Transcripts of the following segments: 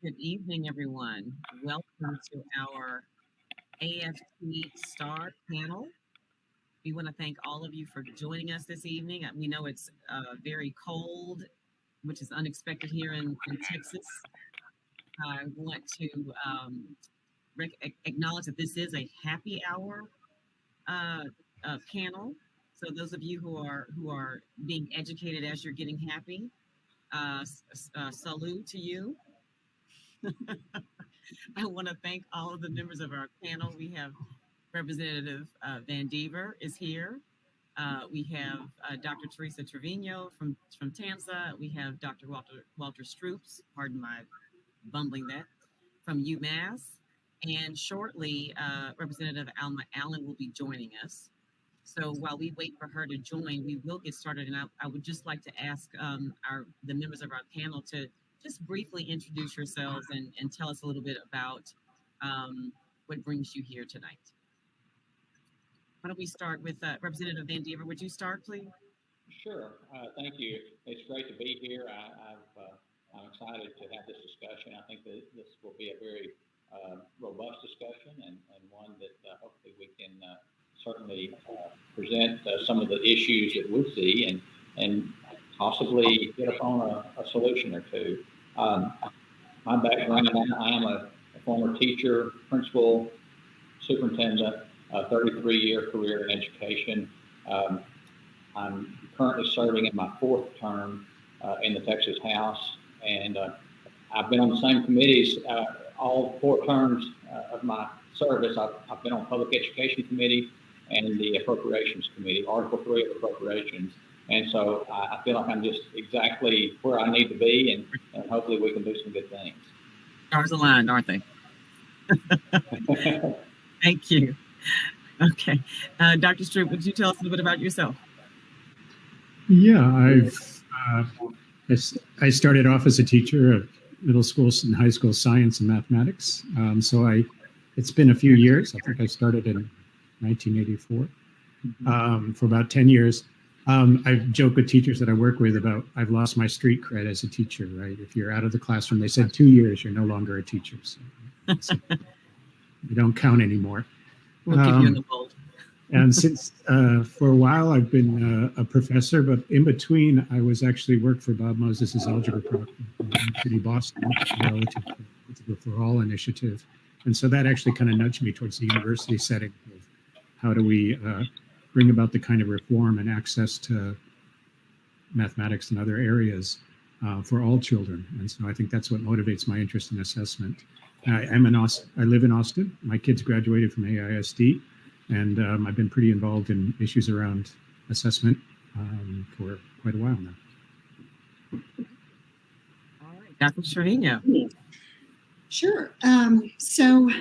Good evening, everyone. Welcome to our Aft Star panel. We want to thank all of you for joining us this evening. We know it's very cold, which is unexpected here in Texas. I want to acknowledge that this is a happy hour uh, panel. So those of you who are being educated as you're getting happy, salute to you. I want to thank all of the members of our panel. We have Representative Van Dever is here. We have Dr. Teresa Trevino from TAMSA. We have Dr. Walter Stroops, pardon my bumbling that, from UMass. And shortly, Representative Alma Allen will be joining us. So while we wait for her to join, we will get started. And I would just like to ask the members of our panel to just briefly introduce yourselves and tell us a little bit about what brings you here tonight. Why don't we start with Representative Van Dever? Would you start, please? Sure. Thank you. It's great to be here. I'm excited to have this discussion. I think that this will be a very robust discussion and one that hopefully we can certainly present some of the issues that we see and possibly get upon a solution or two. My background, I am a former teacher, principal, superintendent, a 33-year career in education. I'm currently serving in my fourth term in the Texas House, and I've been on the same committees all 4 terms of my service. I've been on Public Education Committee and the Appropriations Committee, Article 3 of Appropriations. And so I feel like I'm just exactly where I need to be, and hopefully we can do some good things. Stars aligned, aren't they? Thank you. Okay. Dr. Stroop, would you tell us a little bit about yourself? Yeah, I started off as a teacher of middle school and high school science and mathematics. It's been a few years. I think I started in 1984 for about 10 years. I joke with teachers that I work with about I've lost my street cred as a teacher, right? If you're out of the classroom, they said 2 years, you're no longer a teacher. So you don't count anymore. We'll keep you in the fold. And since for a while I've been a professor, but in between I was actually worked for Bob Moses' algebra program in City, Boston, relative to the For All initiative. And so that actually kind of nudged me towards the university setting of how do we bring about the kind of reform and access to mathematics and other areas for all children. And so I think that's what motivates my interest in assessment. I live in Austin. My kids graduated from AISD, and I've been pretty involved in issues around assessment for quite a while now. All right, Dr. Trevino. Sure. So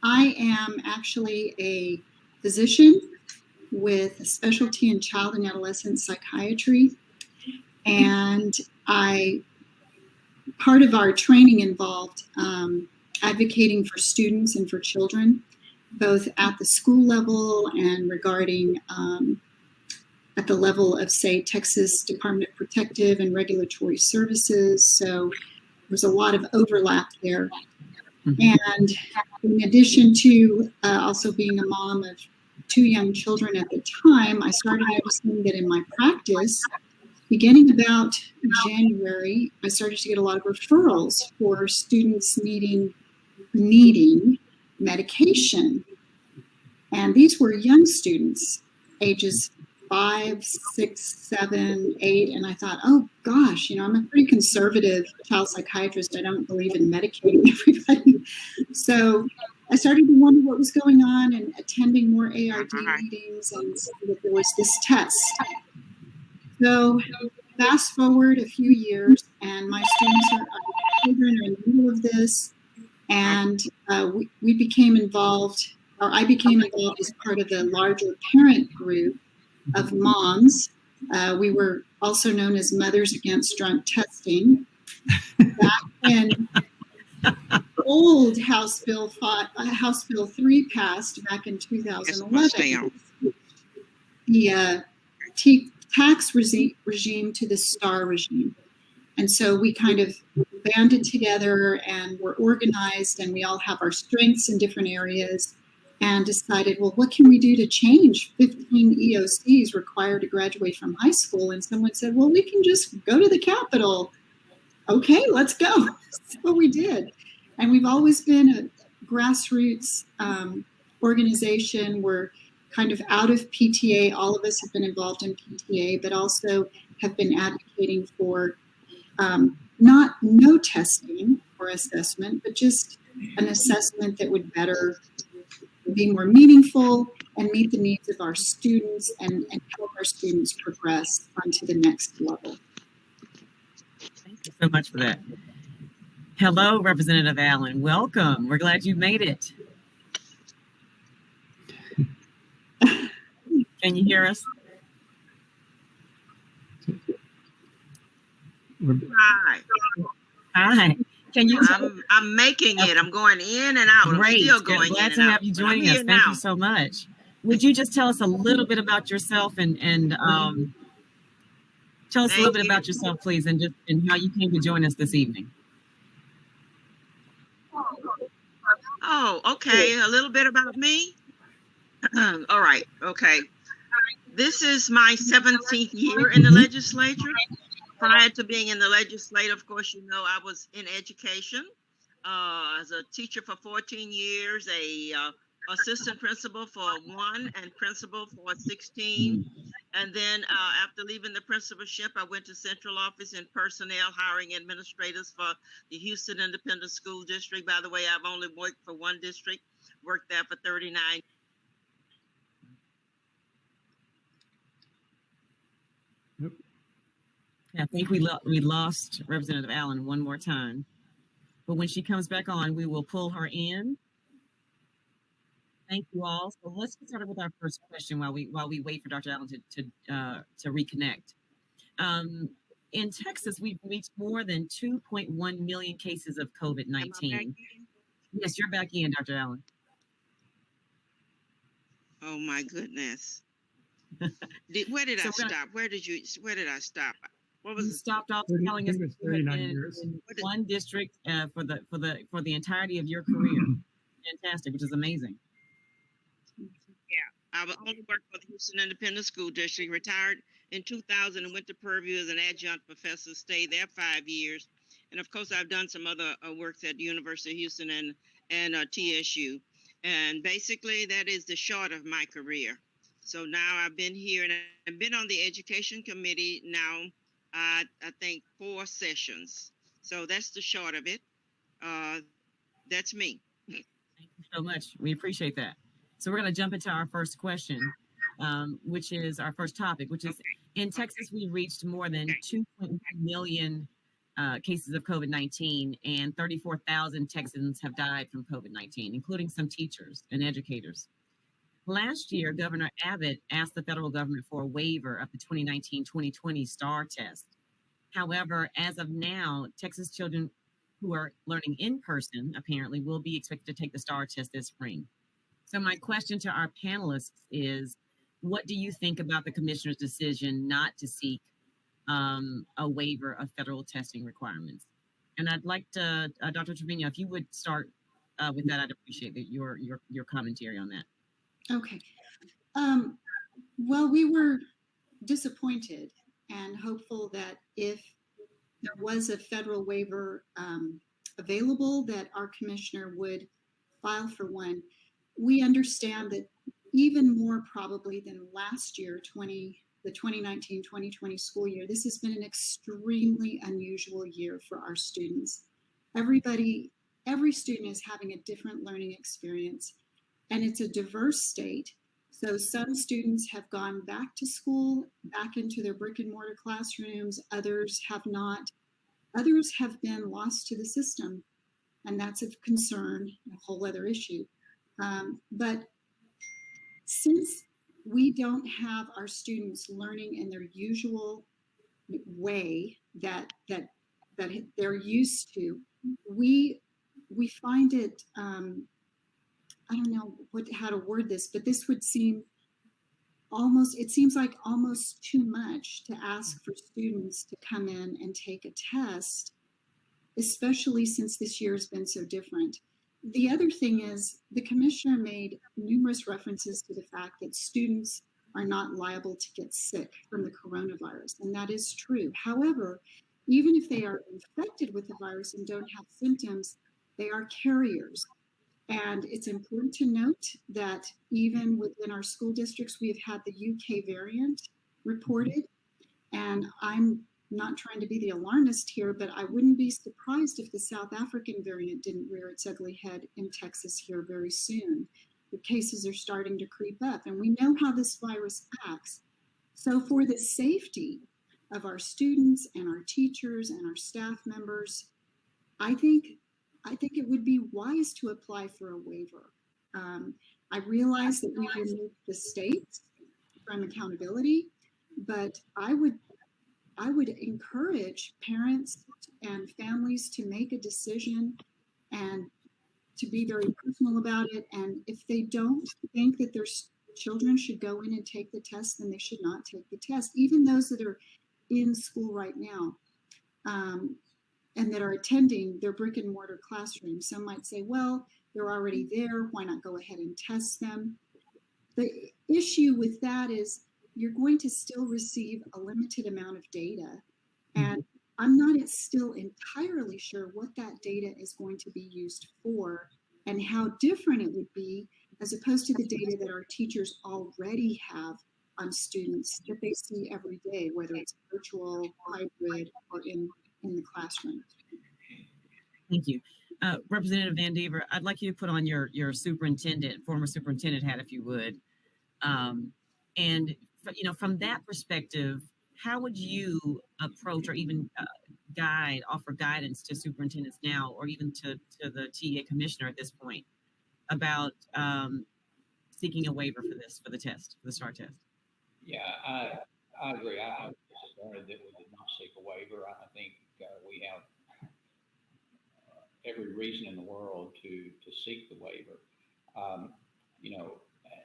I am actually a physician with a specialty in child and adolescent psychiatry. And part of our training involved advocating for students and for children, both at the school level and regarding at the level of, say, Texas Department of Protective and Regulatory Services. So there's a lot of overlap there. Mm-hmm. And in addition to also being a mom of 2 young children at the time, I started noticing that in my practice, beginning about January, I started to get a lot of referrals for students needing medication. And these were young students, ages 5, 6, 7, 8. And I thought, oh gosh, I'm a pretty conservative child psychiatrist. I don't believe in medicating everybody. So I started to wonder what was going on and attending more ARD meetings, and that there was this test. So fast forward a few years, and my children are in the middle of this, and we became involved, or I became involved as part of the larger parent group of moms. We were also known as Mothers Against Drunk Testing. Back when old House Bill 3 passed back in 2011, the tax regime to the STAR regime. And so we kind of banded together and we're organized and we all have our strengths in different areas and decided, well, what can we do to change 15 EOCs required to graduate from high school? And someone said, well, we can just go to the Capitol. Okay, let's go. So we did. And we've always been a grassroots organization. We're kind of out of PTA. All of us have been involved in PTA, but also have been advocating for not no testing or assessment, but just an assessment that would better be more meaningful and meet the needs of our students and help our students progress onto the next level. Thank you so much for that. Hello, Representative Allen. Welcome. We're glad you made it. Can you hear us? Hi. Hi. Can you? I'm making it. I'm going in and out. Great. I'm still going glad in to and have out. you joining us. Thank you so much. Would you just tell us a little bit about yourself and tell us a little bit about yourself, please, and how you came to join us this evening? Oh, okay. A little bit about me. All right. Okay. This is my 17th year in the legislature. Prior to being in the legislature, of course, you know, I was in education as a teacher for 14 years, a assistant principal for 1 and principal for 16. And then after leaving the principalship, I went to central office in personnel, hiring administrators for the Houston Independent School District. By the way, I've only worked for one district, worked there for 39. I think we lost Representative Allen one more time, but when she comes back on, we will pull her in. Thank you all. So let's get started with our first question while we wait for Dr. Allen to reconnect. In Texas, we've reached more than 2.1 million cases of COVID-19. Yes, you're back in, Dr. Allen. Oh my goodness. Where did I stop? Where did I stop? What was you stopped off telling us you had been in one district for the entirety of your career. Fantastic, which is amazing. Yeah, I only worked for the Houston Independent School District, retired in 2000 and went to Purdue as an adjunct professor, stayed there 5 years. And of course, I've done some other works at the University of Houston and TSU. And basically, that is the short of my career. So now I've been here and I've been on the education committee now, I think 4 sessions. So that's the short of it. That's me. Thank you so much. We appreciate that. So we're going to jump into our first question, which is our first topic, which is in Texas, we reached more than 2.1 million cases of COVID-19 and 34,000 Texans have died from COVID-19, including some teachers and educators. Last year, Governor Abbott asked the federal government for a waiver of the 2019-2020 STAR test. However, as of now, Texas children who are learning in person apparently will be expected to take the STAR test this spring. So my question to our panelists is, what do you think about the commissioner's decision not to seek a waiver of federal testing requirements? And I'd like to, Dr. Trevino, if you would start with that, I'd appreciate your commentary on that. Okay. Well, we were disappointed and hopeful that if there was a federal waiver available, that our commissioner would file for one. We understand that even more probably than last year, the 2019-2020 school year, this has been an extremely unusual year for our students. Every student is having a different learning experience, and it's a diverse state. So some students have gone back to school, back into their brick and mortar classrooms. Others have not. Others have been lost to the system, and that's of concern, a whole other issue. But since we don't have our students learning in their usual way that they're used to, we find it, I don't know how to word this, but this would seem it seems like almost too much to ask for students to come in and take a test especially since this year has been so different. The other thing is the commissioner made numerous references to the fact that students are not liable to get sick from the coronavirus, and that is true. However, even if they are infected with the virus and don't have symptoms, they are carriers. And it's important to note that even within our school districts, we have had the UK variant reported. And I'm not trying to be the alarmist here, but I wouldn't be surprised if the South African variant didn't rear its ugly head in Texas here very soon. The cases are starting to creep up, and we know how this virus acts. So for the safety of our students and our teachers and our staff members, I think it would be wise to apply for a waiver. I realize that we removed the states from accountability, but I would encourage parents and families to make a decision and to be very personal about it. And if they don't think that their children should go in and take the test, then they should not take the test, even those that are in school right now. And that are attending their brick and mortar classrooms. Some might say, well, they're already there. Why not go ahead and test them? The issue with that is you're going to still receive a limited amount of data. And I'm not still entirely sure what that data is going to be used for and how different it would be as opposed to the data that our teachers already have on students that they see every day, whether it's virtual, hybrid, or in the classroom. Thank you. Representative Vandever, I'd like you to put on your former superintendent hat, if you would. And from that perspective, how would you approach or even offer guidance to superintendents now, or even to the TEA commissioner at this point about seeking a waiver for the test, for the STAR test? Yeah, I agree. I was disappointed that we did not seek a waiver. I think we have every reason in the world to seek the waiver.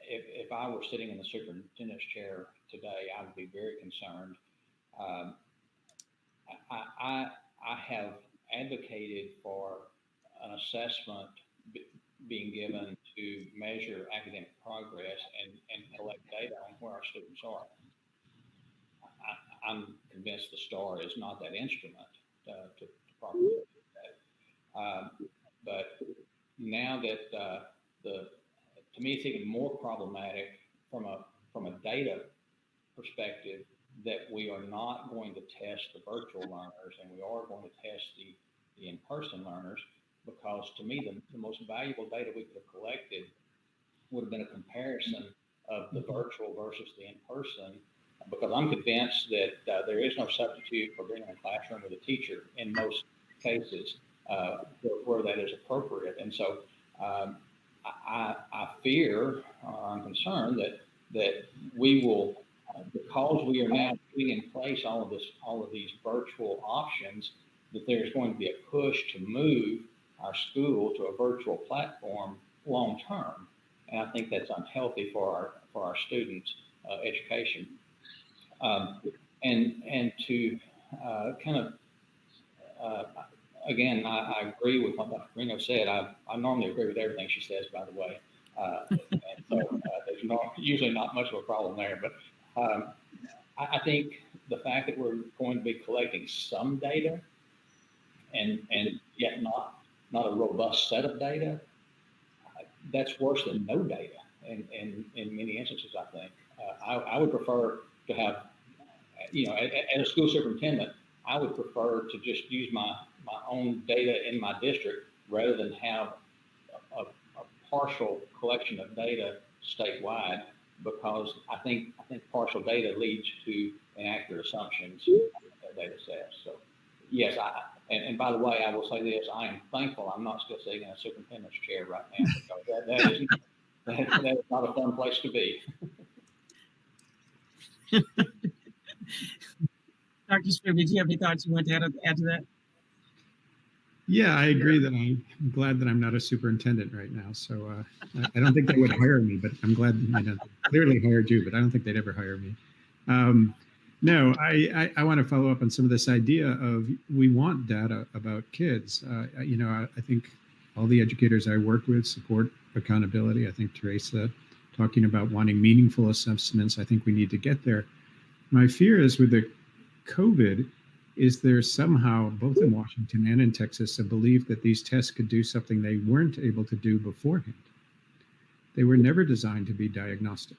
If I were sitting in the superintendent's chair today, I would be very concerned. I have advocated for an assessment being given to measure academic progress and collect data on where our students are. I'm convinced the STAR is not that instrument to properly do that. But now that to me, it's even more problematic from a data perspective that we are not going to test the virtual learners and we are going to test the in-person learners, because to me, the most valuable data we could have collected would have been a comparison of the virtual versus the in-person, because I'm convinced that there is no substitute for being in a classroom with a teacher in most cases where that is appropriate. And so I fear, I'm concerned that we will, because we are now putting in place all of these virtual options, that there's going to be a push to move our school to a virtual platform long term, and I think that's unhealthy for our students' education. And to again, I agree with what Dr. Reno said. I normally agree with everything she says, by the way. And so there's usually not much of a problem there. But I think the fact that we're going to be collecting some data and yet not a robust set of data, that's worse than no data in many instances, I think. I would prefer to have, as a school superintendent, I would prefer to just use my own data in my district rather than have a partial collection of data statewide, because I think partial data leads to inaccurate assumptions in that data set. So yes, and by the way, I will say this: I am thankful I'm not still sitting in a superintendent's chair right now, because that is not a fun place to be. Dr. Scribb, did you have any thoughts you want to add to that? Yeah, I agree that I'm glad that I'm not a superintendent right now. So I don't think they would hire me, but I'm glad they clearly hired you, but I don't think they'd ever hire me. No, I want to follow up on some of this idea of we want data about kids. I think all the educators I work with support accountability. I think Teresa talking about wanting meaningful assessments. I think we need to get there. My fear is with the COVID is there somehow, both in Washington and in Texas, a belief that these tests could do something they weren't able to do beforehand. They were never designed to be diagnostic.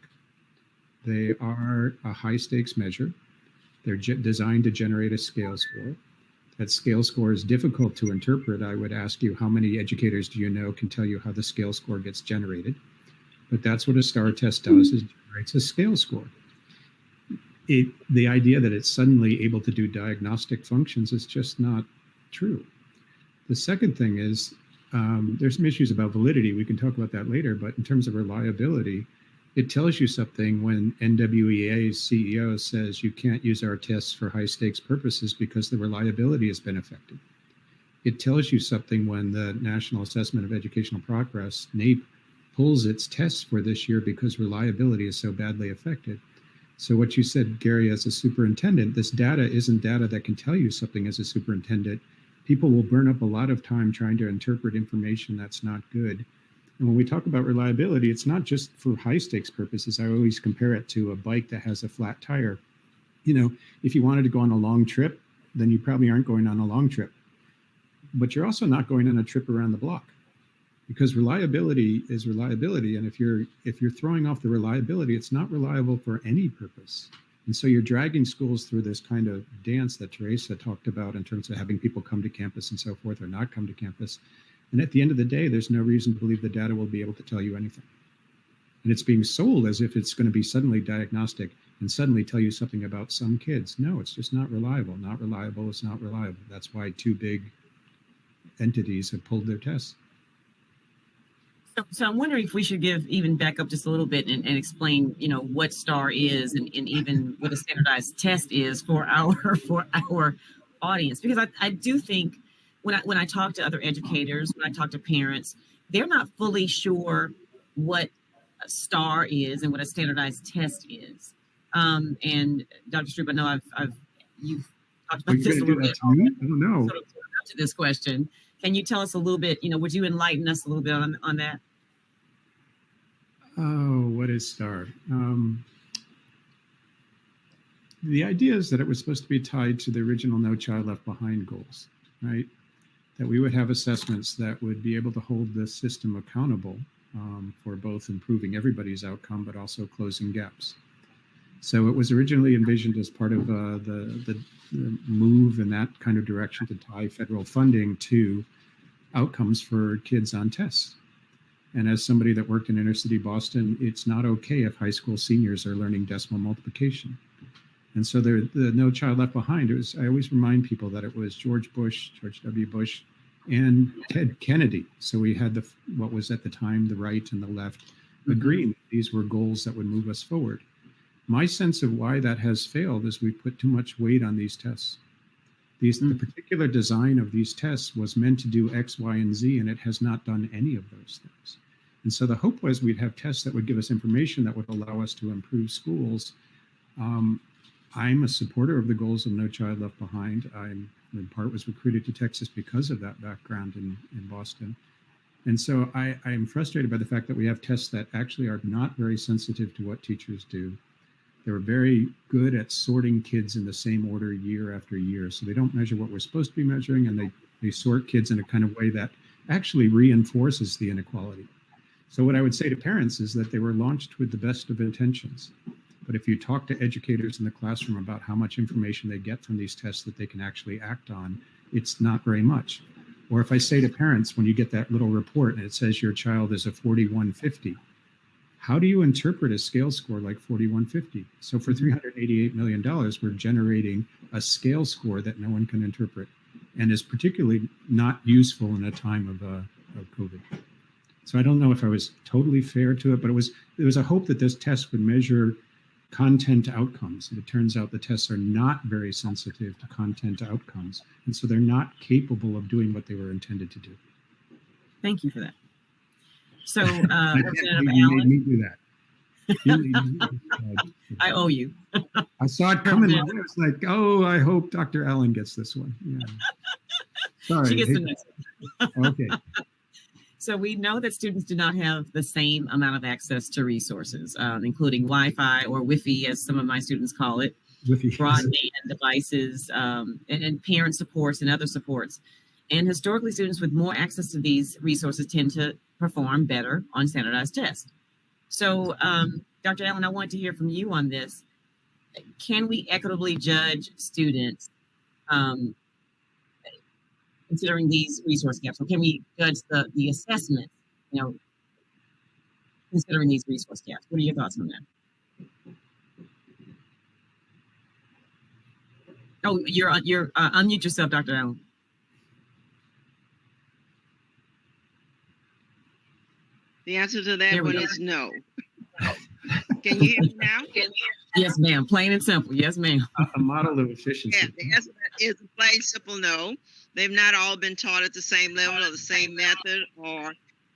They are a high stakes measure. They're designed to generate a scale score. That scale score is difficult to interpret. I would ask you, how many educators do you know can tell you how the scale score gets generated? But that's what a STAR test does, is generates a scale score. The idea that it's suddenly able to do diagnostic functions is just not true. The second thing is there's some issues about validity. We can talk about that later, but in terms of reliability, it tells you something when NWEA's CEO says you can't use our tests for high stakes purposes because the reliability has been affected. It tells you something when the National Assessment of Educational Progress, NAEP, pulls its tests for this year because reliability is so badly affected. So what you said, Gary, as a superintendent, this data isn't data that can tell you something as a superintendent. People will burn up a lot of time trying to interpret information that's not good. And when we talk about reliability, it's not just for high stakes purposes. I always compare it to a bike that has a flat tire. If you wanted to go on a long trip, then you probably aren't going on a long trip. But you're also not going on a trip around the block, because reliability is reliability. And if you're throwing off the reliability, it's not reliable for any purpose. And so you're dragging schools through this kind of dance that Teresa talked about in terms of having people come to campus and so forth, or not come to campus. And at the end of the day, there's no reason to believe the data will be able to tell you anything. And it's being sold as if it's going to be suddenly diagnostic and suddenly tell you something about some kids. No, it's just not reliable. Not reliable is not reliable. That's why two big entities have pulled their tests. So I'm wondering if we should even back up just a little bit and explain, what STAR is and even what a standardized test is for our audience, because I do think when I talk to other educators, when I talk to parents, they're not fully sure what a STAR is and what a standardized test is. And Dr. Stroop, I know you've talked about this a little bit. I don't know. Sort of to this question, can you tell us a little bit? Would you enlighten us a little bit on that? Oh, what is STAR? The idea is that it was supposed to be tied to the original No Child Left Behind goals, right? That we would have assessments that would be able to hold the system accountable for both improving everybody's outcome, but also closing gaps. So it was originally envisioned as part of the move in that kind of direction to tie federal funding to outcomes for kids on tests. And as somebody that worked in inner city Boston, it's not okay if high school seniors are learning decimal multiplication. And so the No Child Left Behind, I always remind people that it was George W. Bush, and Ted Kennedy. So we had what was at the time the right and the left agreeing these were goals that would move us forward. My sense of why that has failed is we put too much weight on these tests. The particular design of these tests was meant to do X, Y, and Z, and it has not done any of those things. And so the hope was we'd have tests that would give us information that would allow us to improve schools. I'm a supporter of the goals of No Child Left Behind. I'm in part was recruited to Texas because of that background in Boston. And so I am frustrated by the fact that we have tests that actually are not very sensitive to what teachers do. They're very good at sorting kids in the same order year after year. So they don't measure what we're supposed to be measuring, and they sort kids in a kind of way that actually reinforces the inequality. So what I would say to parents is that they were launched with the best of intentions. But if you talk to educators in the classroom about how much information they get from these tests that they can actually act on, it's not very much. Or if I say to parents, when you get that little report and it says your child is a 4150, how do you interpret a scale score like 4150? So for $388 million, we're generating a scale score that no one can interpret and is particularly not useful in a time of COVID. So I don't know if I was totally fair to it, but there was a hope that this test would measure content outcomes. And it turns out the tests are not very sensitive to content outcomes. And so they're not capable of doing what they were intended to do. Thank you for that. So, Representative you made Allen. me do that. I owe you. I saw it coming. I was like, oh, I hope Dr. Allen gets this one. Yeah. Sorry. She gets the next one. Okay. So we know that students do not have the same amount of access to resources, including Wi-Fi or Wi-Fi, as some of my students call it, broadband devices, and parent supports and other supports. And historically, students with more access to these resources tend to perform better on standardized tests. So, Dr. Allen, I want to hear from you on this. Can we equitably judge students considering these resource gaps? Or can we judge the assessment, considering these resource gaps? What are your thoughts on that? Oh, you're unmute yourself, Dr. Allen. The answer to that one is no. Can you hear me now? Yes, ma'am. Plain and simple. Yes, ma'am. A model of efficiency. Yeah, the answer is a plain simple no. They've not all been taught at the same level or the same method,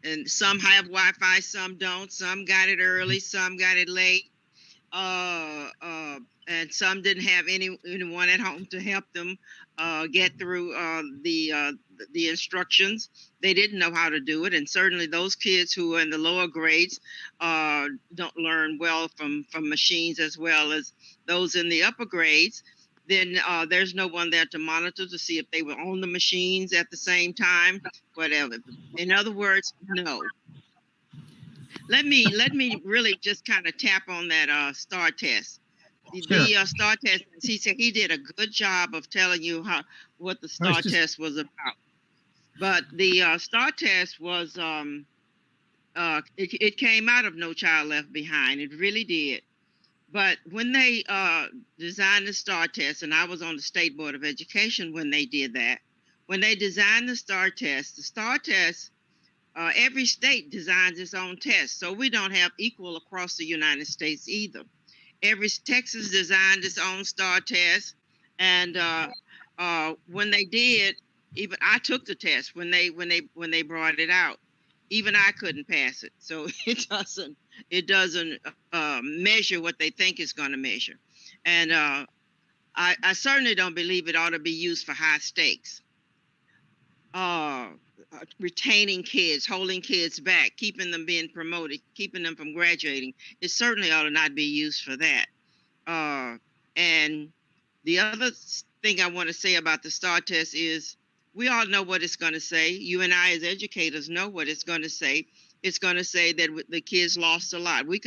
and some have Wi-Fi, some don't. Some got it early, some got it late, and some didn't have anyone at home to help them get through the instructions. They didn't know how to do it, and certainly those kids who are in the lower grades don't learn well from machines as well as those in the upper grades. Then there's no one there to monitor to see if they were on the machines at the same time, whatever. In other words, no. Let me really just kind of tap on that STAR test. The STAR test, he said he did a good job of telling you what the STAR test was about. But the STAR test was, it came out of No Child Left Behind. It really did. But when they designed the STAR test, and I was on the State Board of Education when they did that, when they designed the STAR test, every state designs its own test. So we don't have equal across the United States either. Texas designed its own STAR test. And when they did, even I took the test when they brought it out. Even I couldn't pass it. So it doesn't measure what they think it's going to measure. And I certainly don't believe it ought to be used for high stakes. Retaining kids, holding kids back, keeping them being promoted, keeping them from graduating. It certainly ought to not be used for that. And the other thing I want to say about the STAR test is we all know what it's going to say. You and I as educators know what it's going to say. It's going to say that the kids lost a lot. We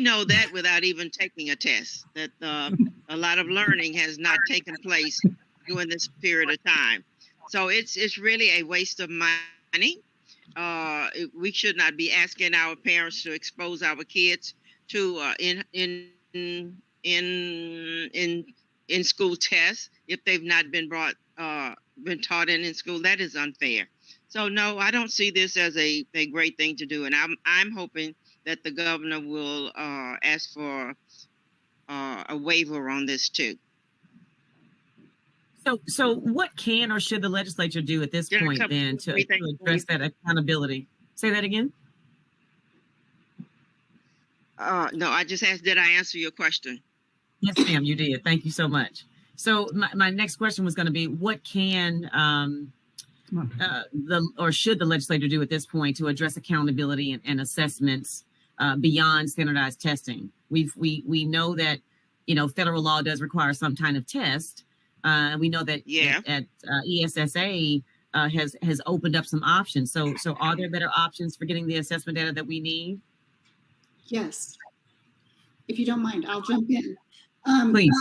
know that without even taking a test, that a lot of learning has not taken place during this period of time. So it's really a waste of money. We should not be asking our parents to expose our kids to in school tests if they've not been taught in school. That is unfair. So no, I don't see this as a great thing to do, and I'm hoping that the governor will ask for a waiver on this too. So what can or should the legislature do at this point then to address that accountability? Say that again. No, I just asked, did I answer your question? Yes, ma'am, you did. Thank you so much. So my next question was going to be, what can should the legislature do at this point to address accountability and assessments beyond standardized testing? We know that federal law does require some kind of test. We know that ESSA has opened up some options. So are there better options for getting the assessment data that we need? Yes. If you don't mind, I'll jump in. Please.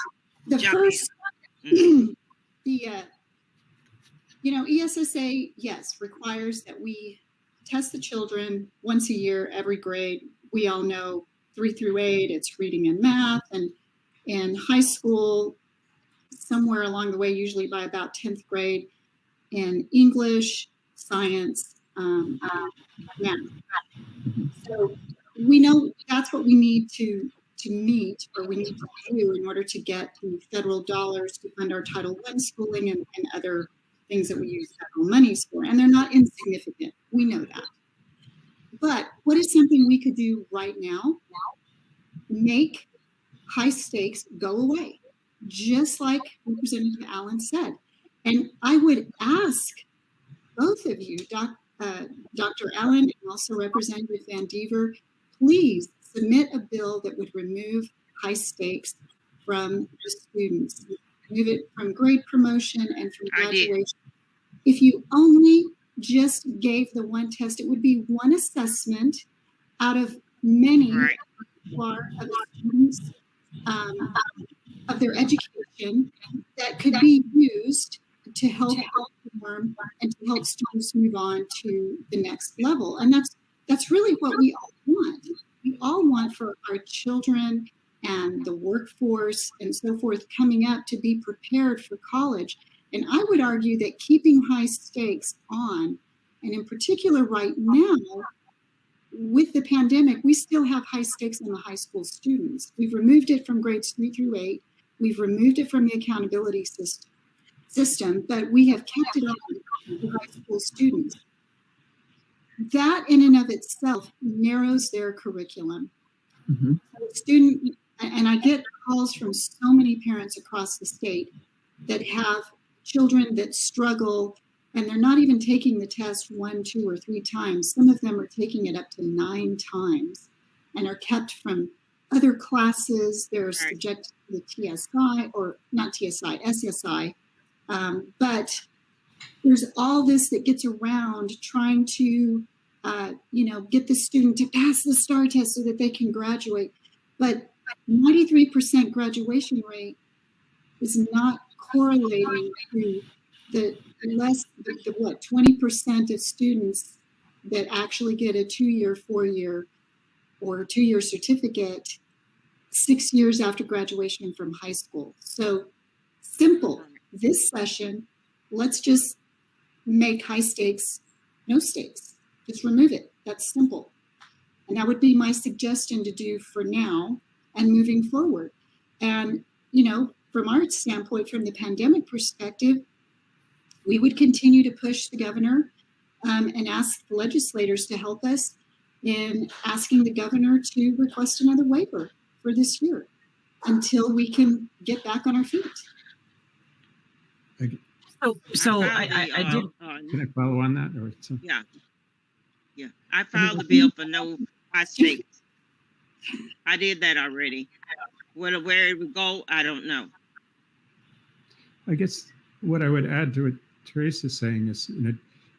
ESSA, yes, requires that we test the children once a year, every grade. We all know 3 through 8, it's reading and math, and in high school, somewhere along the way, usually by about 10th grade, in English, science, math. So we know that's what we need to meet, or we need to do in order to get the federal dollars to fund our Title I schooling and other things that we use federal monies for. And they're not insignificant. We know that. But what is something we could do right now? Make high stakes go away, just like Representative Allen said. And I would ask both of you, Dr. Allen and also Representative Van Dever, please submit a bill that would remove high stakes from the students, remove it from grade promotion and from graduation. If you only just gave the one test, it would be one assessment out of many of students of their education that could be used to help inform and to help students move on to the next level. And that's really what we all want. We all want for our children and the workforce and so forth coming up to be prepared for college. And I would argue that keeping high stakes on, and in particular right now, with the pandemic, we still have high stakes on the high school students. We've removed it from grades 3 through 8. We've removed it from the accountability system, but we have kept it on the high school students. That in and of itself narrows their curriculum. Mm-hmm. So student, and I get calls from so many parents across the state that have children that struggle, and they're not even taking the test 1, 2, or 3 times. Some of them are taking it up to 9 times and are kept from other classes. They're subjected to the TSI, or not TSI, SSI. But there's all this that gets around trying to, get the student to pass the STAR test so that they can graduate. But 93% graduation rate is not correlating to the 20% of students that actually get a 2-year, 4-year, or 2-year certificate 6 years after graduation from high school. So simple. This session, let's just make high stakes no stakes. Just remove it. That's simple. And that would be my suggestion to do for now and moving forward. And, from our standpoint, from the pandemic perspective, we would continue to push the governor and ask the legislators to help us in asking the governor to request another waiver for this year until we can get back on our feet. So I did. Can I follow on that? Or Yeah. I filed the bill for no high stakes. I did that already. Where it would go, I don't know. I guess what I would add to what Teresa's saying is,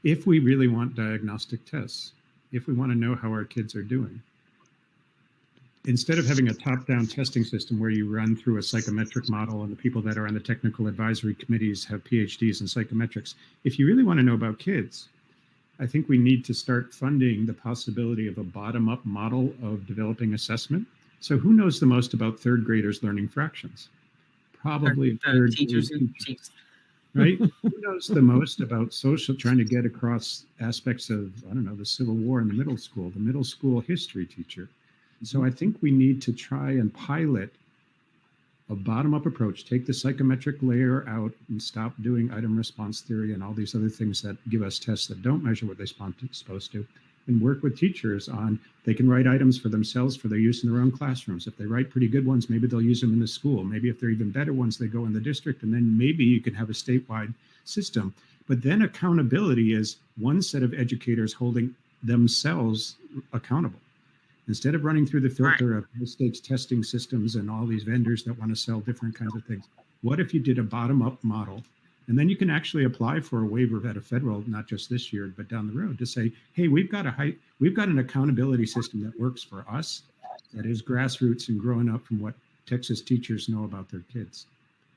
if we really want diagnostic tests, if we want to know how our kids are doing, instead of having a top-down testing system where you run through a psychometric model and the people that are on the technical advisory committees have PhDs in psychometrics, if you really want to know about kids, I think we need to start funding the possibility of a bottom-up model of developing assessment. So who knows the most about third graders learning fractions? Probably third teachers. Right? Who knows the most about trying to get across aspects of, the Civil War in the middle school history teacher. So I think we need to try and pilot a bottom-up approach, take the psychometric layer out and stop doing item response theory and all these other things that give us tests that don't measure what they're supposed to, and work with teachers on, they can write items for themselves for their use in their own classrooms. If they write pretty good ones, maybe they'll use them in the school. Maybe if they're even better ones, they go in the district, and then maybe you can have a statewide system. But then accountability is one set of educators holding themselves accountable. Instead of running through the filter of high-stakes testing systems and all these vendors that want to sell different kinds of things, what if you did a bottom-up model? And then you can actually apply for a waiver at a federal, not just this year, but down the road, to say, hey, we've got an accountability system that works for us, that is grassroots and growing up from what Texas teachers know about their kids.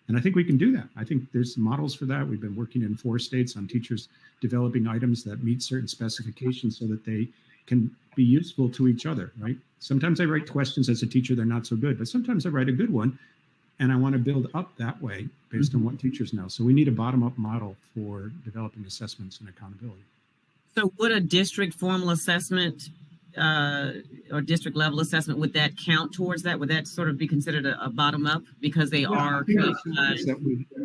And I think we can do that. I think there's models for that. We've been working in 4 states on teachers developing items that meet certain specifications so that they can be useful to each other, right? Sometimes I write questions as a teacher, they're not so good, but sometimes I write a good one and I want to build up that way based on what teachers know. So we need a bottom-up model for developing assessments and accountability. So would a district formal assessment or district level assessment, would that count towards that? Would that sort of be considered a bottom up because they are created by?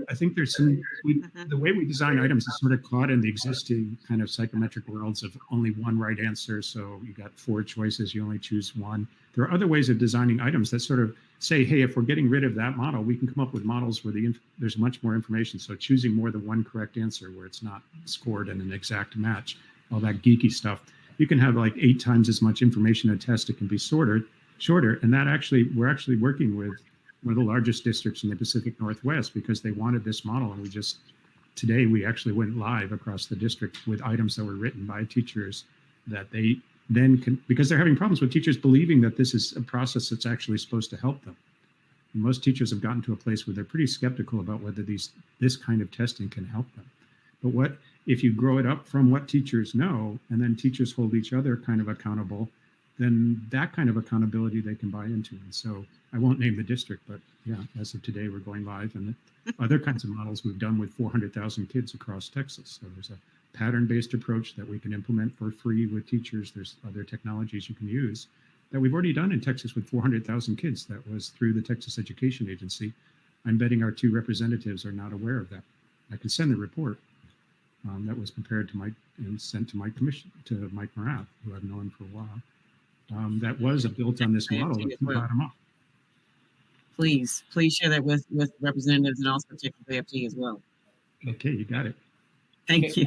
I think there's some, Mhm. the way we design items is sort of caught in the existing kind of psychometric worlds of only one right answer. So you got 4 choices, you only choose one. There are other ways of designing items that sort of say, hey, if we're getting rid of that model, we can come up with models where there's much more information. So choosing more than one correct answer where it's not scored in an exact match, all that geeky stuff. You can have like 8 times as much information in a test. It can be shorter. And that we're actually working with one of the largest districts in the Pacific Northwest because they wanted this model. And today we actually went live across the district with items that were written by teachers that they then can, because they're having problems with teachers believing that this is a process that's actually supposed to help them. And most teachers have gotten to a place where they're pretty skeptical about whether this kind of testing can help them. But if you grow it up from what teachers know, and then teachers hold each other kind of accountable, then that kind of accountability they can buy into. And so I won't name the district, but yeah, as of today, we're going live. And other kinds of models we've done with 400,000 kids across Texas. So there's a pattern-based approach that we can implement for free with teachers. There's other technologies you can use that we've already done in Texas with 400,000 kids. That was through the Texas Education Agency. I'm betting our 2 representatives are not aware of that. I can send the report. That was prepared and sent to my commission, to Mike Morath, who I've known for a while. That was built on this model of bottom up. Please share that with representatives and also check with AFT as well. Okay, you got it. Thank you.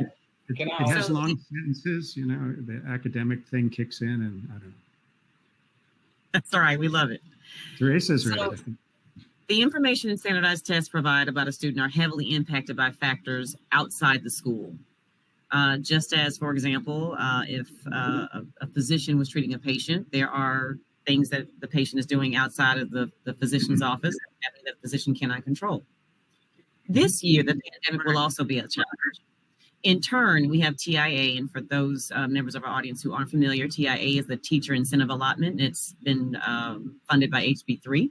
Can I It has also- long sentences, the academic thing kicks in, and I don't know. That's all right. We love it. Teresa's read it, So- I think. The information and standardized tests provide about a student are heavily impacted by factors outside the school. Just as, for example, if a physician was treating a patient, there are things that the patient is doing outside of the physician's office that the physician cannot control. This year, the pandemic will also be a challenge. In turn, we have TIA, and for those members of our audience who aren't familiar, TIA is the Teacher Incentive Allotment. It's been funded by HB3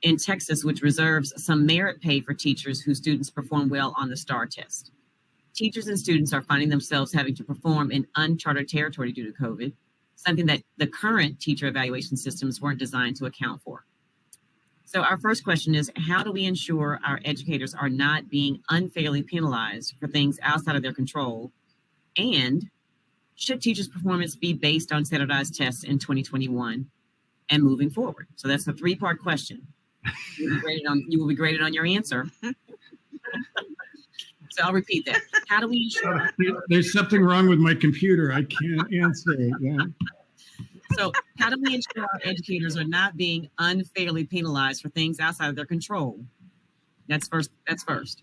in Texas, which reserves some merit pay for teachers whose students perform well on the STAR test. Teachers and students are finding themselves having to perform in uncharted territory due to COVID, something that the current teacher evaluation systems weren't designed to account for. So our first question is, how do we ensure our educators are not being unfairly penalized for things outside of their control? And should teachers' performance be based on standardized tests in 2021 and moving forward? So that's a 3-part question. You will be graded on your answer. So I'll repeat that. How do we ensure? There's something wrong with my computer. I can't answer it. Yeah. So how do we ensure our educators are not being unfairly penalized for things outside of their control? That's first.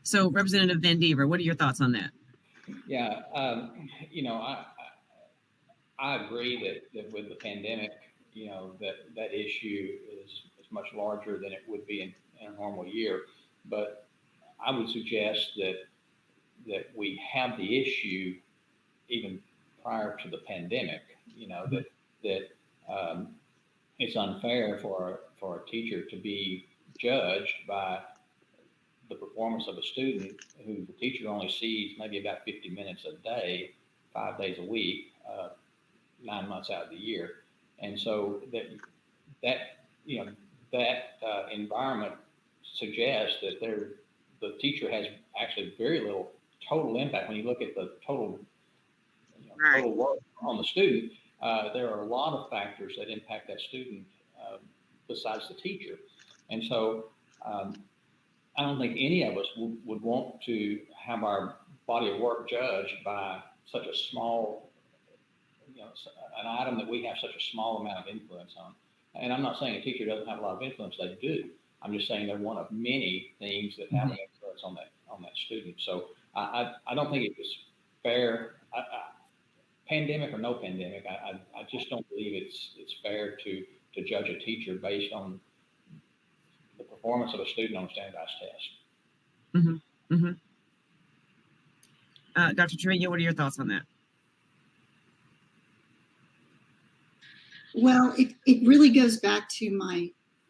So Representative Vandever, what are your thoughts on that? Yeah, I agree that with the pandemic, that issue is much larger than it would be in a normal year. But I would suggest that we have the issue even prior to the pandemic. That it's unfair for a teacher to be judged by the performance of a student who the teacher only sees maybe about 50 minutes a day, 5 days a week, 9 months out of the year. And so that environment suggests that the teacher has actually very little total impact. When you look at the total work on the student, there are a lot of factors that impact that student besides the teacher. And so I don't think any of us would want to have our body of work judged by such a small, an item that we have such a small amount of influence on. And I'm not saying a teacher doesn't have a lot of influence, they do. I'm just saying they're one of many things that have an influence on that student. So I don't think it was fair, pandemic or no pandemic, I just don't believe it's fair to judge a teacher based on the performance of a student on a standardized test. Dr. Trevino, what are your thoughts on that? Well, it really goes back to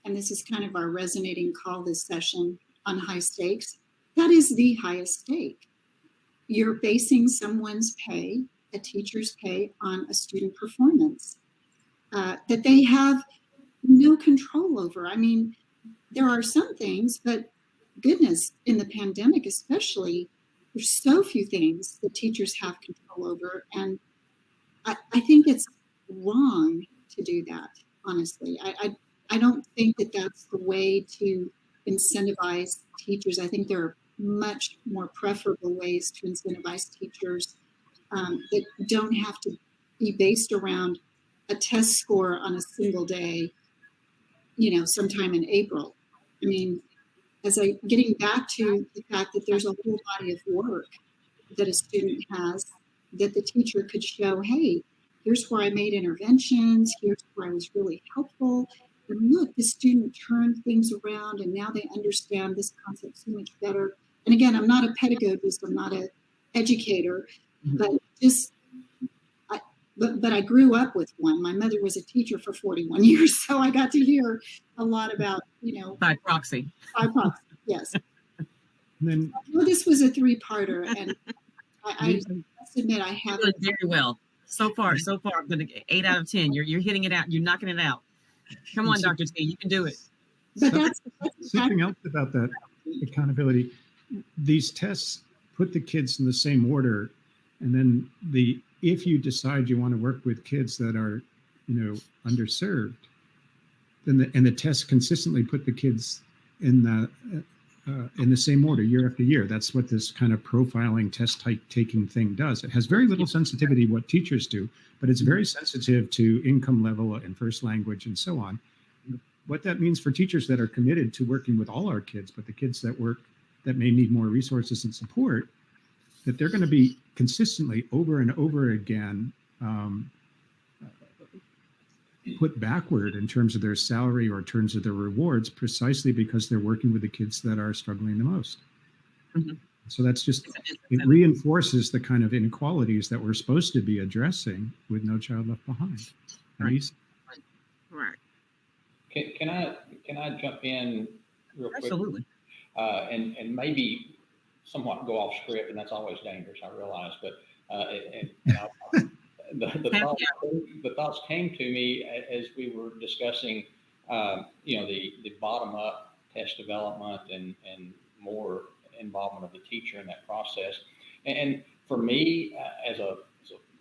and this is kind of our resonating call this session on high stakes. That is the highest stake. you're basing someone's pay, a teacher's pay, on a student performance that they have no control over. I mean, there are some things, but goodness, in the pandemic especially, there's so few things that teachers have control over. And I think it's wrong to do that, honestly. I don't think that that's the way to incentivize teachers. I think there are much more preferable ways to incentivize teachers that don't have to be based around a test score on a single day, sometime in April. I mean, getting back to the fact that there's a whole body of work that a student has that the teacher could show, hey, here's where I made interventions, here's where I was really helpful. And look, the student turned things around and now they understand this concept so much better. And again, I'm not a pedagogist, I'm not an educator, but but I grew up with one. My mother was a teacher for 41 years, so I got to hear a lot about, By proxy. By proxy, yes. And then, well, this was a three-parter, and I must admit I You're haven't. doing very well. So far, I'm going to 8 out of 10. You're hitting it out. You're knocking it out. Come on, Dr. T, you can do it. But that's something else about that accountability. These tests put the kids in the same order, and then if you decide you want to work with kids that are, underserved, then the tests consistently put the kids in the same order year after year. That's what this kind of profiling test type taking thing does. It has very little sensitivity what teachers do, but it's very sensitive to income level and first language and so on. What that means for teachers that are committed to working with all our kids, but the kids that may need more resources and support, that they're going to be consistently over and over again put backward in terms of their salary or in terms of their rewards, precisely because they're working with the kids that are struggling the most. Mm-hmm. So that's just, it reinforces the kind of inequalities that we're supposed to be addressing with No Child Left Behind. Right. Right. Can I jump in real quick? Absolutely. And maybe somewhat go off script, and that's always dangerous, I realize, but the thoughts came to me as we were discussing, the bottom-up test development and more involvement of the teacher in that process. And for me, as a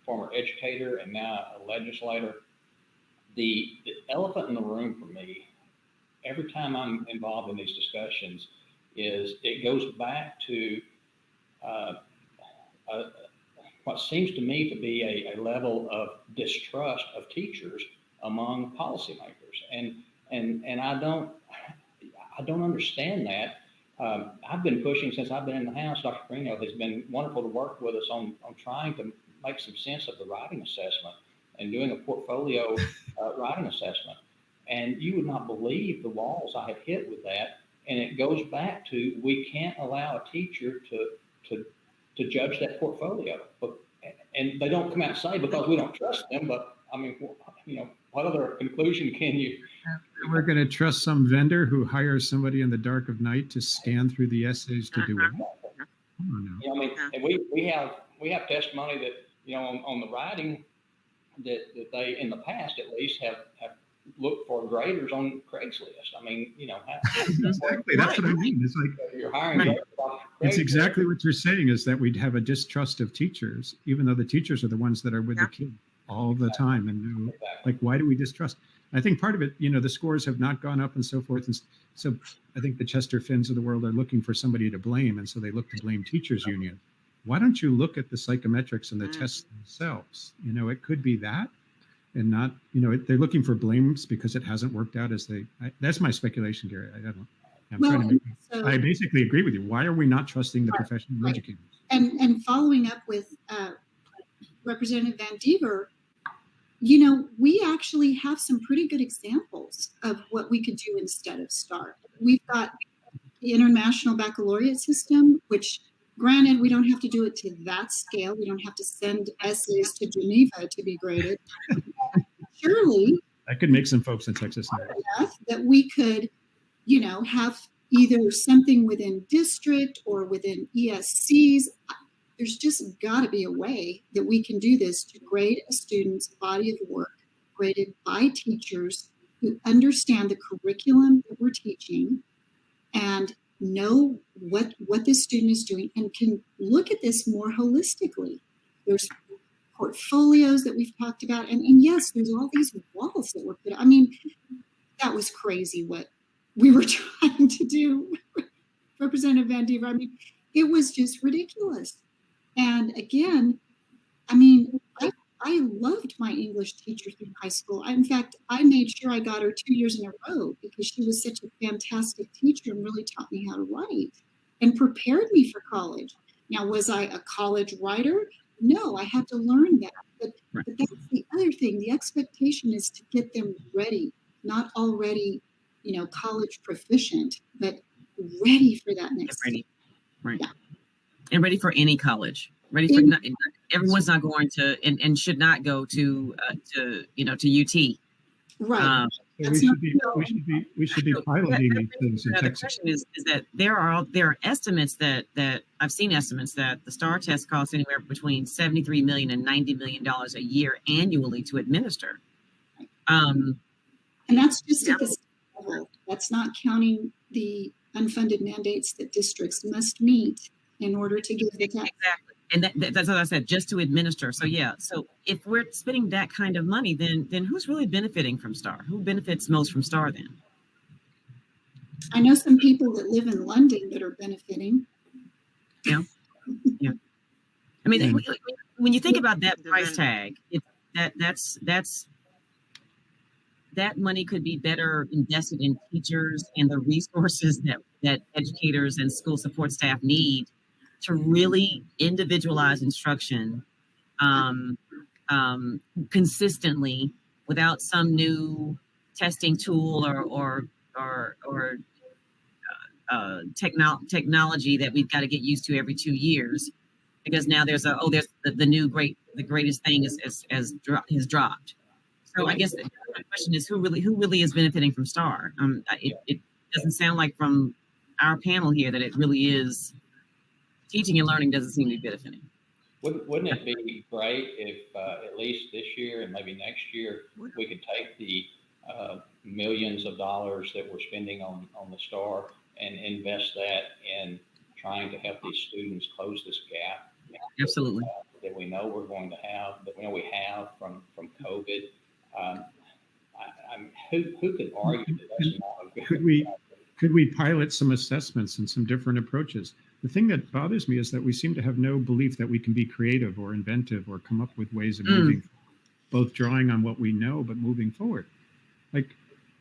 former educator and now a legislator, the elephant in the room for me, every time I'm involved in these discussions, is it goes back to what seems to me to be a level of distrust of teachers among policymakers, and I don't understand that. I've been pushing since I've been in the House. Dr. Trevino has been wonderful to work with us on trying to make some sense of the writing assessment and doing a portfolio writing assessment. And you would not believe the walls I have hit with that. And it goes back to, we can't allow a teacher to judge that portfolio. And they don't come out and say, because we don't trust them, but I mean, what other conclusion can you? We're going to trust some vendor who hires somebody in the dark of night to scan through the essays to do it. And we have testimony that, on the writing that they, in the past at least, have looked for graders on Craigslist. I mean, exactly. That's what I mean. It's like you're hiring. It's exactly what you're saying, is that we'd have a distrust of teachers, even though the teachers are the ones that are with the kid all the time. And like, why do we distrust? I think part of it, the scores have not gone up and so forth. And so I think the Chester Finns of the world are looking for somebody to blame. And so they look to blame teachers union. Why don't you look at the psychometrics and the tests themselves? It could be that. And not, they're looking for blames because it hasn't worked out that's my speculation, Gary. I don't know. I basically agree with you. Why are we not trusting the professional educators? And following up with Representative Van Dever, we actually have some pretty good examples of what we could do instead of STAR. We've got the International Baccalaureate System, which, granted, we don't have to do it to that scale. We don't have to send essays to Geneva to be graded. Surely, that could make some folks in Texas that we could, have either something within district or within ESCs. there's just got to be a way that we can do this to grade a student's body of work, graded by teachers who understand the curriculum that we're teaching and know what this student is doing and can look at this more holistically. There's portfolios that we've talked about, and yes, there's all these walls that were put. I mean, that was crazy what we were trying to do, Representative Vandever. I mean, it was just ridiculous. And again, I mean, I loved my English teacher through high school. In fact, I made sure I got her 2 years in a row because she was such a fantastic teacher and really taught me how to write and prepared me for college. Now, was I a college writer? No, I had to learn that. But that's the other thing. The expectation is to get them ready, not already, college proficient, but ready for that next ready. Right. Yeah. And ready for any college. Ready for everyone's not going to and should not go to UT. Right. So we should be piloting these things in the Texas. question is that there are estimates that I've seen estimates that the STAR test costs anywhere between $73 million and $90 million a year annually to administer. And that's just at the state level. That's not counting the unfunded mandates that districts must meet in order to give the tax. Exactly. And that's what I said, just to administer. So yeah, so if we're spending that kind of money, then who's really benefiting from STAR? Who benefits most from STAR then? I know some people that live in London that are benefiting. Yeah. Yeah. I mean, when you think about that price tag, that money could be better invested in teachers and the resources that educators and school support staff need to really individualize instruction consistently without some new testing tool or technology that we've got to get used to every 2 years, because now there's the greatest thing has dropped. So I guess the question is who really is benefiting from STAR? It doesn't sound like from our panel here that it really is. Teaching and learning doesn't seem to be benefiting. Wouldn't it be great if at least this year and maybe next year we could take the millions of dollars that we're spending on the STAR and invest that in trying to help these students close this gap? Absolutely. That we know we're going to have, that we know we have from COVID. Who could argue that that's not a good? Could we pilot some assessments and some different approaches? The thing that bothers me is that we seem to have no belief that we can be creative or inventive or come up with ways of moving, both drawing on what we know, but moving forward. Like,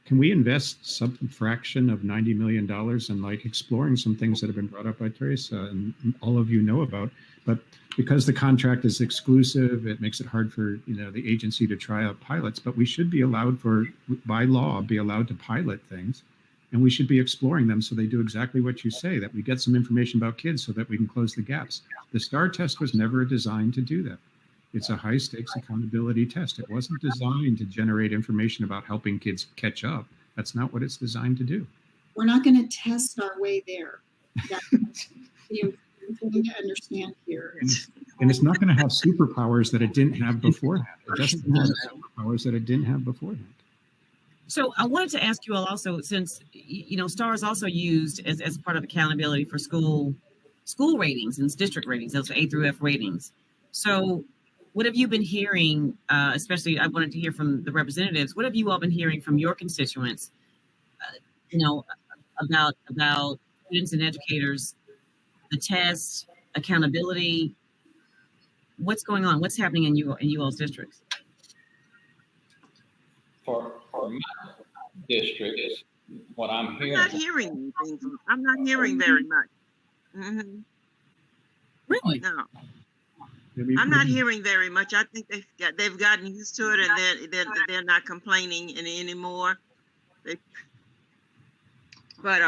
can we invest some fraction of $90 million in exploring some things that have been brought up by Teresa and all of you know about, but because the contract is exclusive, it makes it hard for the agency to try out pilots, but we should be allowed by law, be allowed to pilot things. And we should be exploring them so they do exactly what you say, that we get some information about kids so that we can close the gaps. The STAR test was never designed to do that. It's a high stakes accountability test. It wasn't designed to generate information about helping kids catch up. That's not what it's designed to do. We're not going to test our way there. That's the important thing to understand here. And it's not going to have superpowers that it didn't have beforehand. It doesn't have superpowers that it didn't have beforehand. So I wanted to ask you all also, since STAR is also used as part of accountability for school ratings and district ratings, those A through F ratings. So what have you been hearing, especially I wanted to hear from the representatives, what have you all been hearing from your constituents, about students and educators, the test, accountability? What's going on? What's happening in you all's districts? For my district, what I'm hearing. I'm not hearing very much. Mm-hmm. Really? No. I'm not hearing very much. I think they've gotten used to it, and they're not complaining anymore. But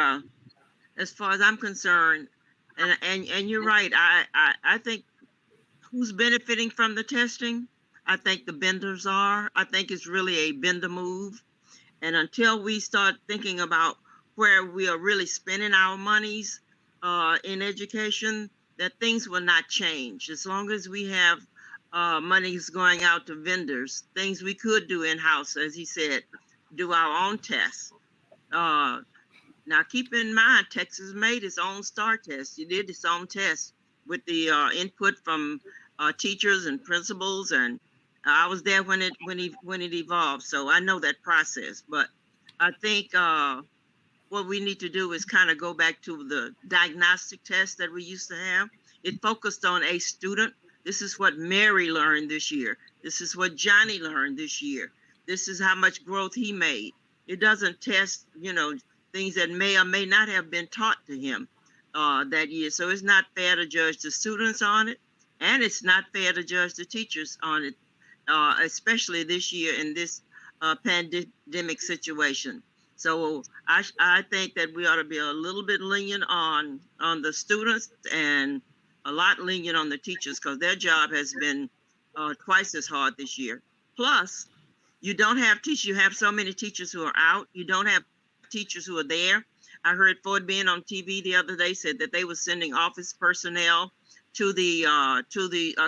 as far as I'm concerned, and you're right. I think who's benefiting from the testing? I think the vendors are. I think it's really a vendor move. And until we start thinking about where we are really spending our monies in education, that things will not change as long as we have monies going out to vendors, things we could do in-house, as he said, do our own tests. Now, keep in mind, Texas made its own STAR test. It did its own test with the input from teachers and principals, and I was there when it evolved, so I know that process. But I think what we need to do is kind of go back to the diagnostic test that we used to have. It focused on a student. This is what Mary learned this year. This is what Johnny learned this year. This is how much growth he made. It doesn't test, things that may or may not have been taught to him that year. So it's not fair to judge the students on it, and it's not fair to judge the teachers on it, especially this year in this pandemic situation. So I think that we ought to be a little bit lenient on the students and a lot lenient on the teachers, because their job has been twice as hard this year. Plus, you don't have teachers. You have so many teachers who are out. You don't have teachers who are there. I heard Ford being on TV the other day said that they were sending office personnel to the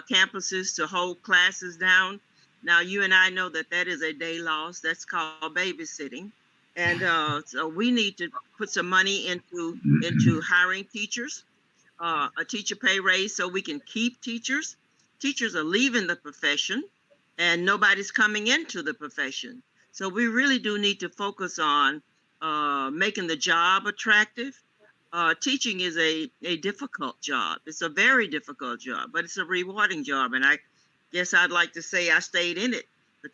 campuses to hold classes down. Now, you and I know that that is a day loss. That's called babysitting. And so we need to put some money into hiring teachers, a teacher pay raise so we can keep teachers. Teachers are leaving the profession and nobody's coming into the profession. So we really do need to focus on making the job attractive. Teaching is a difficult job. It's a very difficult job, but it's a rewarding job. And I guess I'd like to say I stayed in it for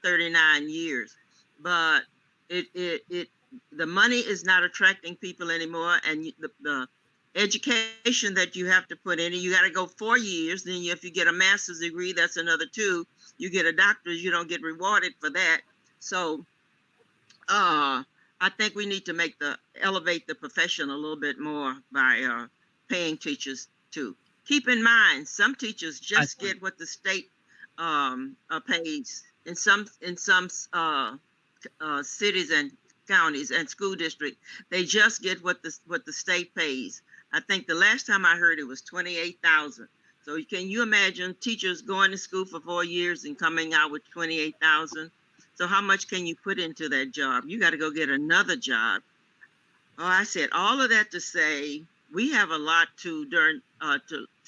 39 years. But the money is not attracting people anymore, and the education that you have to put in, you got to go 4 years. Then if you get a master's degree, that's another 2. You get a doctorate, you don't get rewarded for that. So I think we need to elevate the profession a little bit more by paying teachers too. Keep in mind, some teachers just get what the state pays. In some cities and counties and school districts, they just get what the state pays. I think the last time I heard it was $28,000. So can you imagine teachers going to school for 4 years and coming out with $28,000? So how much can you put into that job? You got to go get another job. Oh, I said all of that to say we have a lot to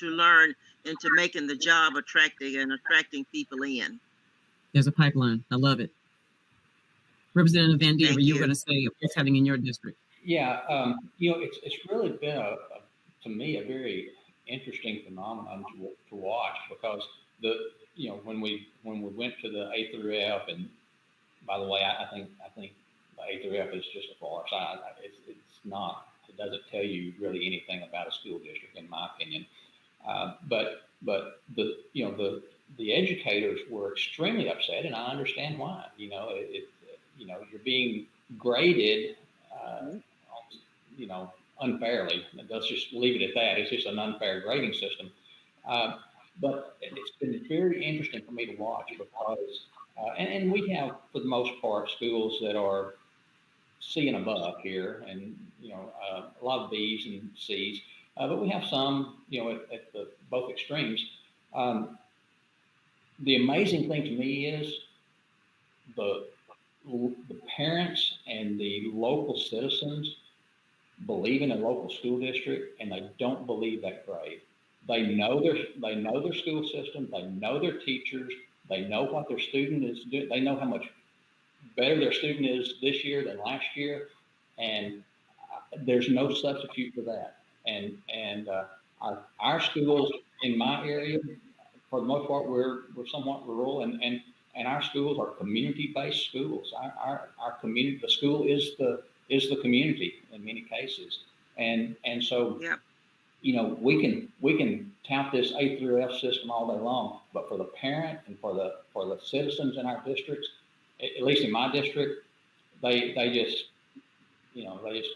learn into making the job attractive and attracting people in. There's a pipeline. I love it. Representative Vandever, you were going to say what's happening in your district. Yeah, it's really been to me a very interesting phenomenon to watch, because when we went to the A through F, and by the way, I think the A through F is just a farce. It's not. It doesn't tell you really anything about a school district, in my opinion. But the educators were extremely upset, and I understand why. You're being graded, unfairly. Let's just leave it at that. It's just an unfair grading system. But it's been very interesting for me to watch, because, and we have, for the most part, schools that are C and above here, and a lot of B's and C's, but we have some, at the both extremes. The amazing thing to me is the parents and the local citizens believe in a local school district, and they don't believe that grade. They know their school system. They know their teachers. They know what their student is doing. They know how much better their student is this year than last year, and there's no substitute for that. And our schools in my area, for the most part, we're somewhat rural, and our schools are community-based schools. Our community, the school is the community in many cases, and so yep. We can tout this A through F system all day long, but for the parent and for the citizens in our districts, at least in my district, they just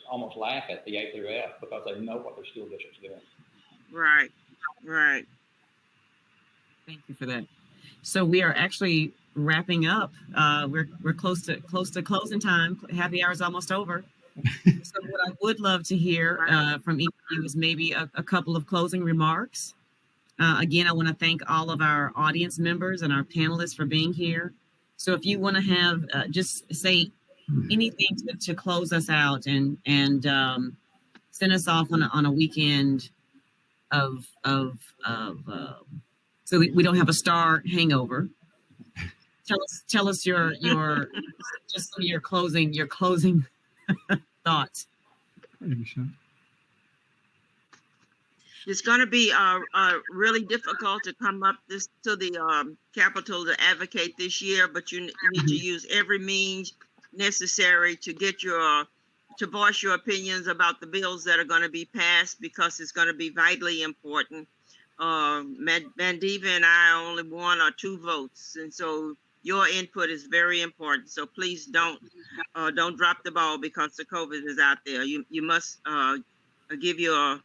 almost laugh at the A through F, because they know what their school district's doing. Right. Thank you for that. So we are actually wrapping up. We're close to closing time. Happy hour is almost over. So what I would love to hear from each of you is maybe a couple of closing remarks. Again, I want to thank all of our audience members and our panelists for being here. So if you want to have just say anything to close us out and send us off on a weekend of so we don't have a star hangover. Tell us your just your closing thoughts. It's going to be really difficult to come up to the Capitol to advocate this year, but you need to use every means necessary to get to voice your opinions about the bills that are going to be passed, because it's going to be vitally important. Vandiva and I only 1 or 2 votes, and so your input is very important. So please don't drop the ball because the COVID is out there. You must give your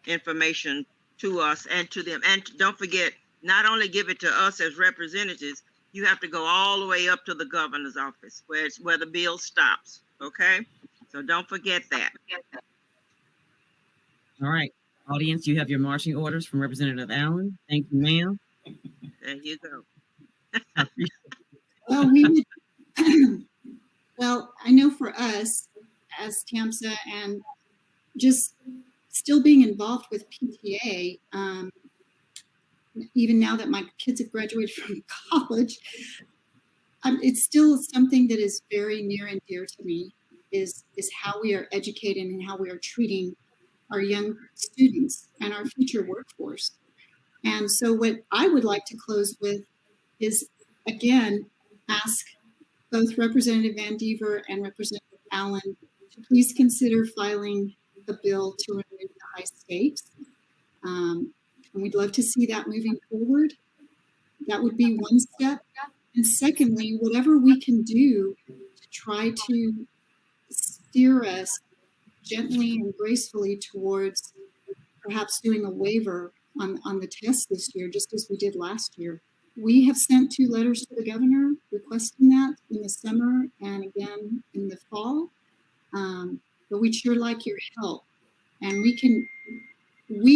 information to us and to them, and don't forget, not only give it to us as representatives, you have to go all the way up to the governor's office where the bill stops. Okay, so don't forget that. All right, audience, you have your marching orders from Representative Allen. Thank you, ma'am. There you go. Well, we would, well, I know for us as TAMSA and just still being involved with PTA, even now that my kids have graduated from college, it's still something that is very near and dear to me, is how we are educating and how we are treating our young students and our future workforce. And so what I would like to close with is, again, ask both Representative Vandiver and Representative Allen to please consider filing a bill to remove the high stakes. And we'd love to see that moving forward. That would be one step. And secondly, whatever we can do to try to steer us gently and gracefully towards perhaps doing a waiver on the test this year, just as we did last year. We have sent 2 letters to the governor requesting that in the summer and again in the fall. But we'd sure like your help. And we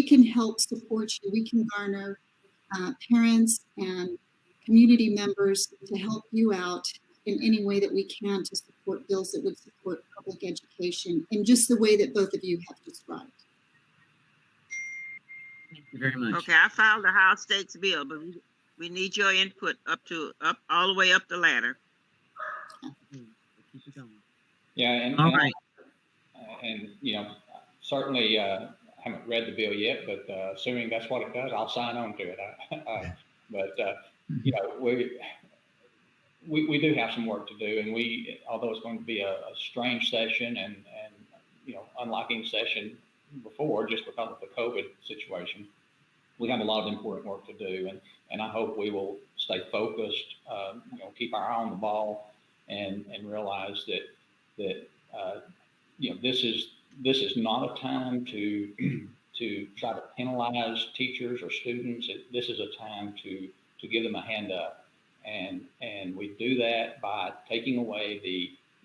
can help support you. We can garner parents and community members to help you out in any way that we can to support bills that would support public education in just the way that both of you have described. Thank you very much. Okay, I filed the House Stakes bill, but we need your input up all the way up the ladder. Keep it going. Yeah, and All right. And certainly haven't read the bill yet, but assuming that's what it does, I'll sign on to it. But we do have some work to do, and although it's going to be a strange session and unlike any session before, just because of the COVID situation, we have a lot of important work to do, and I hope we will stay focused, keep our eye on the ball, and realize that this is not a time to try to penalize teachers or students. This is a time to give them a hand up, and we do that by taking away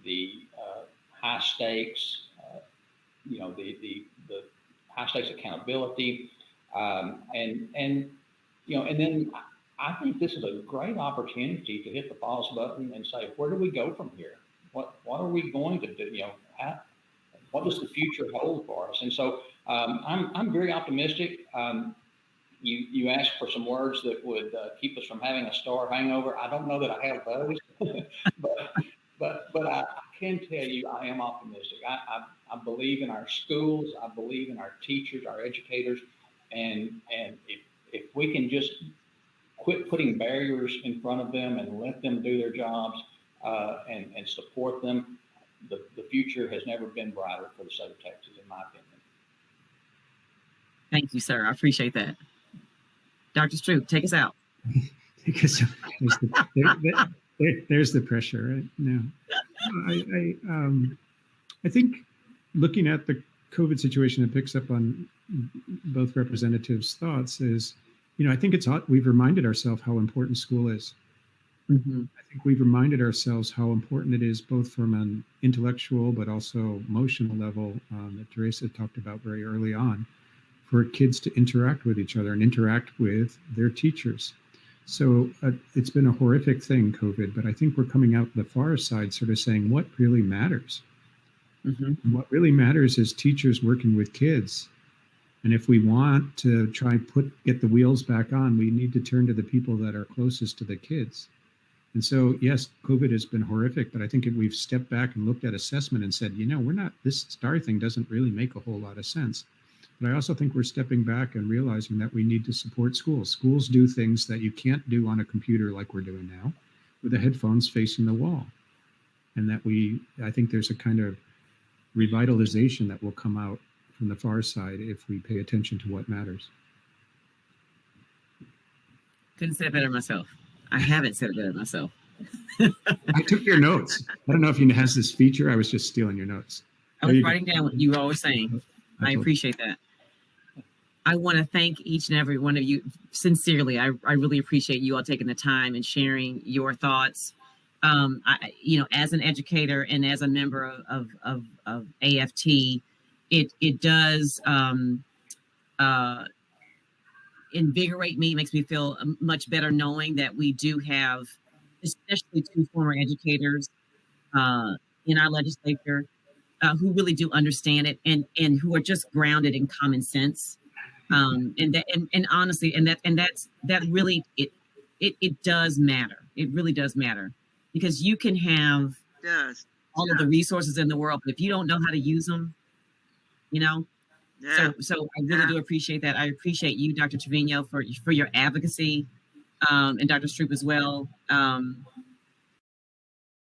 the high stakes, the high stakes accountability, and then I think this is a great opportunity to hit the pause button and say, where do we go from here? What are we going to do? What does the future hold for us? And so I'm very optimistic. You asked for some words that would keep us from having a star hangover. I don't know that I have those, but I can tell you I am optimistic. I believe in our schools. I believe in our teachers, our educators, and if we can just quit putting barriers in front of them and let them do their jobs and support them, the future has never been brighter for the state of Texas, in my opinion. Thank you, sir. I appreciate that. Dr. Stroop, take us out. Because there's the pressure right now. I think looking at the COVID situation, it picks up on both representatives' thoughts is, I think we've reminded ourselves how important school is. Mm-hmm. I think we've reminded ourselves how important it is, both from an intellectual but also emotional level, that Teresa talked about very early on, for kids to interact with each other and interact with their teachers. So it's been a horrific thing, COVID, but I think we're coming out the far side sort of saying what really matters. Mm-hmm. And what really matters is teachers working with kids. And if we want to try and get the wheels back on, we need to turn to the people that are closest to the kids. And so, yes, COVID has been horrific, but I think if we've stepped back and looked at assessment and said, this STAR thing doesn't really make a whole lot of sense. But I also think we're stepping back and realizing that we need to support schools. Schools do things that you can't do on a computer like we're doing now, with the headphones facing the wall. And that I think there's a kind of revitalization that will come out from the far side if we pay attention to what matters. Couldn't say it better myself. I haven't said it better myself. I took your notes. I don't know if he has this feature. I was just stealing your notes. I was writing down what you were always saying. I appreciate that. I want to thank each and every one of you sincerely. I really appreciate you all taking the time and sharing your thoughts. As an educator and as a member of AFT, it does invigorate me, makes me feel much better knowing that we do have, especially two former educators in our legislature who really do understand it and who are just grounded in common sense. And honestly, that really it does matter. It really does matter, because you can have all of the resources in the world, but if you don't know how to use them, So I really do appreciate that. I appreciate you, Dr. Trevino, for your advocacy, and Dr. Stroop as well.